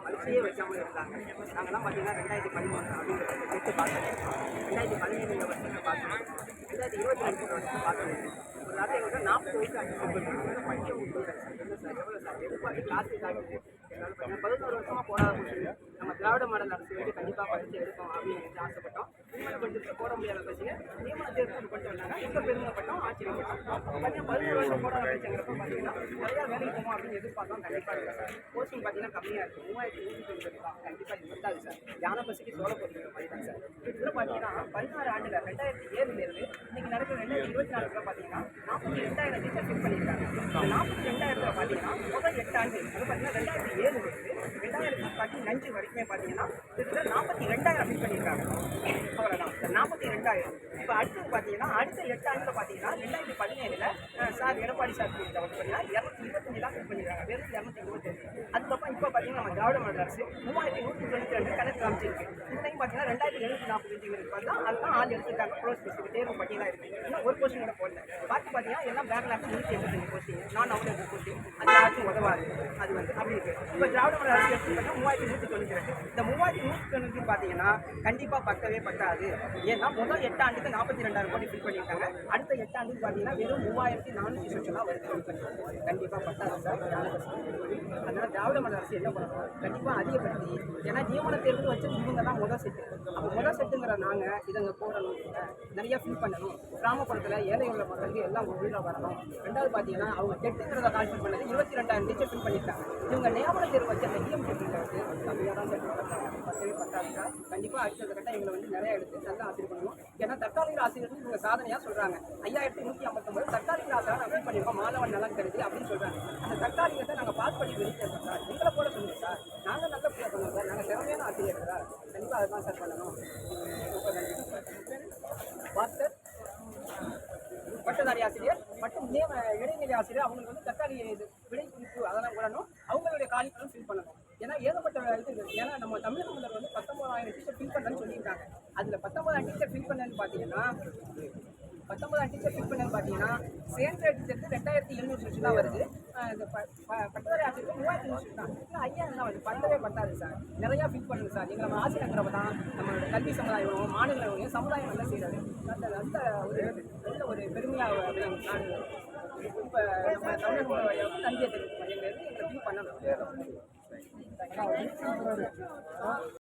வரிசையே வைக்காமல் இருந்தாங்க. நாங்கள்லாம் பார்த்தீங்கன்னா 2013 அப்படிங்கிறத எடுத்து பார்த்தோம். 2017 வருஷத்தை பார்த்தோம். 2022 வருஷத்தை பார்த்தோம். ஒரு நாள் எங்களுக்கு 40 வயசு ஆச்சு. படிக்க முடியல. என்ன சார் எவ்வளோ சார் எதிர்பார்த்து கிளாஸஸ் ஆகுது. என்னால் பார்த்தீங்கன்னா 11 வருஷமாக போராட முடியல. நம்ம திராவிட மாடல் அரசு வந்து கண்டிப்பாக படித்து எடுப்போம் அப்படின்னு ஆசைப்பட்டோம். நியமன பட்ஜெட்டில் போட முடியாத பட்சியை நியமன தேர்வு கொண்டு வந்தாங்க. இப்போ பெருமைப்பட்டோம், ஆச்சரியப்பட்டோம். பார்த்தீங்கன்னா 11 வருஷம் போராட பட்சங்கிறப்ப பார்த்தீங்கன்னா நிறையா வேலைக்கு போவோம் அப்படின்னு எதிர்பார்த்தோம். கண்டிப்பாக இல்லை சார். போஸ்டிங் பார்த்தீங்கன்னா கம்மியாக இருக்குது. 3190 தான். கண்டிப்பாக இது இருக்காது சார். யானை பசிக்கு சோழ போட்டிங்கிற மாதிரி தான் சார். இதில் பார்த்தீங்கன்னா 16 ஆண்டில் 2007 இன்னைக்கு நடக்கிற 2024 பார்த்தீங்கன்னா 42,000 டீச்சர் ஃபில் பண்ணியிருக்காங்க. இந்த 42,000 பார்த்தீங்கன்னா முதல் 8 ஆண்டு அது பார்த்தீங்கன்னா 2007 2015 வரைக்குமே பார்த்தீங்கன்னா கிட்டத்தட்ட 42,000 ஃபில் பண்ணியிருக்காங்க. அவ்வளோதான் சார், 42,000. இப்போ அடுத்தது பார்த்தீங்கன்னா அடுத்த 8 ஆண்டில் பார்த்தீங்கன்னா 2017 சார் எடப்பாடி சார் பார்த்தீங்கன்னா 225 தான் ஃபில் பண்ணியிருக்காங்க. வெறும் 225. அதுக்கப்புறம் இப்போ பார்த்தீங்கன்னா நம்ம திராவிட மாடல் அரசு 3192 கணக்கு காமிச்சிருக்கு. இன்னைக்கு பார்த்தீங்கன்னா 2745 பார்த்தா அதுதான் ஆள் எடுத்துருக்காங்க. க்ளோஸ் லிஸ்ட் தேர்வு பட்டியலாக இருக்குது. இன்னும் ஒரு போஸ்டிங் கூட போடல. பாக்கி பார்த்தீங்கன்னா எல்லாம் பேக்லாக்ஸ் 185 போஸ்டிங் நான் அவ்வளோ போஸ்டிங் அது யாருக்கும் உதவாது. அது வந்து அப்படி இருக்குது. இப்போ திராவிட மாடல் அரசு எடுத்துக்கிட்டா 3192. இந்த 3192 பார்த்தீங்கன்னா கண்டிப்பாக பத்தவே பத்தாது. ஏன்னா முதல் 8 ஆண்டுக்கு 42,000 கோடி ஃபில் பண்ணியிருக்காங்க. அடுத்த 8 ஆண்டுக்கு பார்த்தீங்கன்னா வெறும் 3400 சொச்சம் தான் வருது ஃபில் பண்ணியிருக்காங்க. கண்டிப்பாக பத்தாது சார். அதனால் திராவிட மாடல் அரசு என்ன பண்ணணும், கண்டிப்பாக அதிகப்படுத்தி, ஏன்னா நியமன தேர்வு வச்சு இவங்க தான் முதல் செட்டு. அப்போ முதல் செட்டுங்கிற நாங்கள் இதங்க போடணும், நிறையா ஃபில் பண்ணணும். கிராமப்புறத்தில் ஏழை உள்ள மக்களுக்கு எல்லாம் உள்ளே வரணும். ரெண்டாவது பார்த்தீங்கன்னா அவங்க டெட்டுங்கிறத கால்குலேட் பண்ணது 22,000 டீச்சர் ஃபில் பண்ணியிருக்காங்க. இவங்க நியமன தேர்வு வச்ச அந்த டிஎம் டெட்டுங்கிறது கம்மியாக தான் பத்தவே பத்தாது சார். கண்டிப்பாக அடுத்த கட்டம் எங்களை வந்து நிறையா எடுத்து நல்லா ஆசிரியர் பண்ணணும். ஏன்னா தற்காலிக ஆசிரியர் இவங்க சாதனையாக சொல்கிறாங்க. 5159 தற்காலிக ஆசிரியர் அப்ளை பண்ணியிருக்கோம் மாணவன் நலன் கருதி அப்படின்னு சொல்கிறாங்க. அந்த தற்காலிகத்தை நாங்கள் பாஸ் பண்ணி வெளியிட்டோம் சார். எங்களை போல சொல்லுங்கள் சார். நாங்கள் நல்ல பிள்ளை பண்ணுவோம் சார். நாங்கள் திறமையான ஆசிரியர் சார். கண்டிப்பாக அதுதான் சார் பண்ணணும். ரொம்ப நன்றி சார். பாஸ்கர் பட்டதாரி ஆசிரியர் மற்றும் இடைநிலை ஆசிரியர் அவங்களுக்கு வந்து தற்காலிக இது விடை குறிப்பு அதெல்லாம் விடணும். அவங்களுடைய காலிகளும் ஃபில் பண்ணணும். ஏன்னா ஏகப்பட்ட இது ஏன்னா நம்ம தமிழக முதல்வர் வந்து 19,000 டீச்சர் ஃபில் பண்ணுறேன்னு சொல்லியிருக்காங்க. அதில் 19,000 டீச்சர் ஃபில் பண்ணேன்னு பார்த்தீங்கன்னா சேர்ந்த டீச்சருக்கு 2,700 சொச்சு தான் வருது. இந்த பட்டதாரி ஆசிரியருக்கு 3,000 சொச்சு தான். இன்னும் 5,000 தான் வருது. பத்தவே பத்தாது சார். நிறையா ஃபில் பண்ணுங்க சார். எங்களை நம்ம ஆசிரியங்கிறவ தான் நம்மளோட கல்வி சமுதாயம் மாநில சமுதாயம் நல்லா செய்கிறாரு. அந்த ஒரு பெருமையாக நாடு இப்போ நம்ம தமிழக நன்றியை தெரிவிக்கும். எங்களை ஃபில் பண்ணணும்.